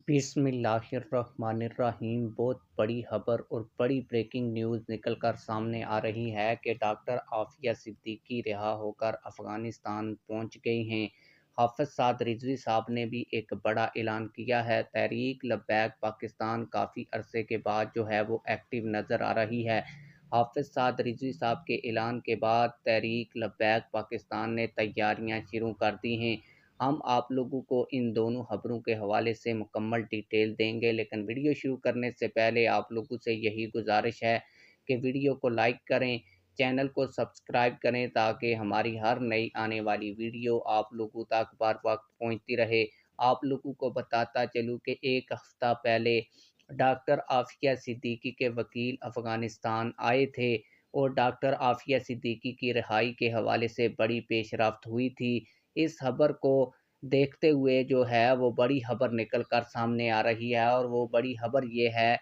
बिस्मिल्लाहिर्रहमानिर्रहीम। बहुत बड़ी खबर और बड़ी ब्रेकिंग न्यूज़ निकल कर सामने आ रही है कि डॉक्टर आफिया सिद्दीकी रिहा होकर अफ़गानिस्तान पहुंच गई हैं। हाफ़िज़ साद रिज़वी साहब ने भी एक बड़ा ऐलान किया है। तहरीक लब्बैक पाकिस्तान काफ़ी अरसे के बाद जो है वो एक्टिव नज़र आ रही है। हाफ़िज़ साद रिज़वी साहब के ऐलान के बाद तहरीक लब्बैक पाकिस्तान ने तैयारियां शुरू कर दी हैं। हम आप लोगों को इन दोनों खबरों के हवाले से मुकम्मल डिटेल देंगे, लेकिन वीडियो शुरू करने से पहले आप लोगों से यही गुजारिश है कि वीडियो को लाइक करें, चैनल को सब्सक्राइब करें ताकि हमारी हर नई आने वाली वीडियो आप लोगों तक बर वक्त पहुँचती रहे। आप लोगों को बताता चलूँ कि एक हफ़्ता पहले डॉक्टर आफिया सिद्दीकी के वकील अफ़गानिस्तान आए थे और डॉक्टर आफिया सिद्दीकी की रिहाई के हवाले से बड़ी पेशरफ्त हुई थी। इस खबर को देखते हुए जो है वो बड़ी खबर निकल कर सामने आ रही है, और वो बड़ी खबर ये है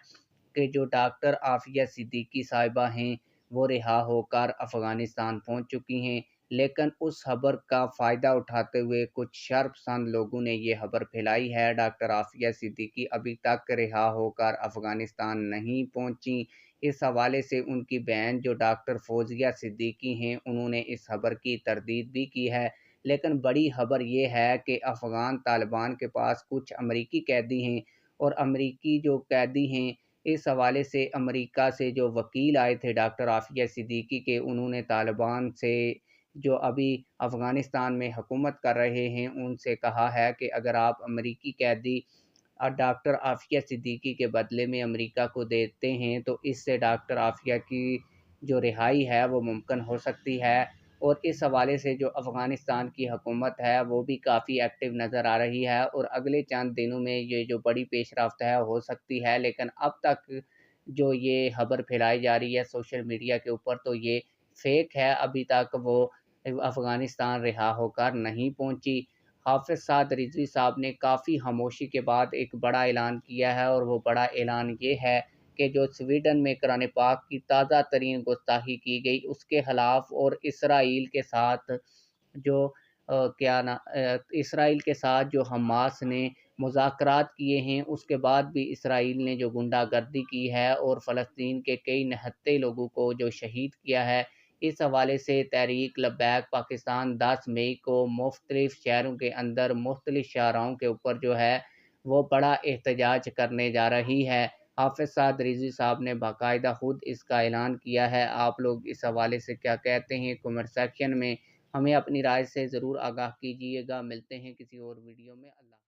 कि जो डॉक्टर आफिया सिद्दीकी साहिबा हैं वो रिहा होकर अफ़गानिस्तान पहुंच चुकी हैं। लेकिन उस खबर का फ़ायदा उठाते हुए कुछ शर्पसंद लोगों ने ये खबर फैलाई है डॉक्टर आफिया सिद्दीकी अभी तक रिहा होकर अफ़गानिस्तान नहीं पहुंची। इस हवाले से उनकी बहन जो डॉक्टर फौजिया सिद्दीकी हैं उन्होंने इस खबर की तरदीद भी की है। लेकिन बड़ी खबर ये है कि अफ़गान तालिबान के पास कुछ अमरीकी कैदी हैं, और अमरीकी जो कैदी हैं, इस हवाले से अमेरिका से जो वकील आए थे डॉक्टर आफिया सिद्दीकी के, उन्होंने तालिबान से जो अभी अफ़गानिस्तान में हुकूमत कर रहे हैं उनसे कहा है कि अगर आप अमरीकी कैदी डॉक्टर आफिया सिद्दीकी के बदले में अमेरिका को देते हैं तो इससे डॉक्टर आफिया की जो रिहाई है वो मुमकिन हो सकती है। और इस हवाले से जो अफ़गानिस्तान की हुकूमत है वो भी काफ़ी एक्टिव नज़र आ रही है, और अगले चंद दिनों में ये जो बड़ी पेशरफ्त है हो सकती है। लेकिन अब तक जो ये खबर फैलाई जा रही है सोशल मीडिया के ऊपर, तो ये फेक है। अभी तक वो अफ़गानिस्तान रिहा होकर नहीं पहुंची। हाफ़िज़ साद रिज़वी साहब ने काफ़ी खामोशी के बाद एक बड़ा ऐलान किया है, और वो बड़ा ऐलान ये है कि जो स्वीडन में कुरान पाक की ताज़ा तरीन गुस्ताखी की गई उसके ख़िलाफ़, और इसराइल के साथ जो इसराइल के साथ जो हमास ने मुज़ाकरात किए हैं उसके बाद भी इसराइल ने जो गुंडागर्दी की है और फ़लस्तीन के कई निहत्थे लोगों को जो शहीद किया है, इस हवाले से तहरीक लब्बैक पाकिस्तान 10 मई को मुख्तलिफ़ शहरों के अंदर मुख्तलिफ़ शाहराओं के ऊपर जो है वो बड़ा एहतजाज करने जा रही है। हाफ़िज़ साद रिज़वी साहब ने बाकायदा खुद इसका ऐलान किया है। आप लोग इस हवाले से क्या कहते हैं? कमेंट सेक्शन में हमें अपनी राय से ज़रूर आगाह कीजिएगा। मिलते हैं किसी और वीडियो में। अल्लाह।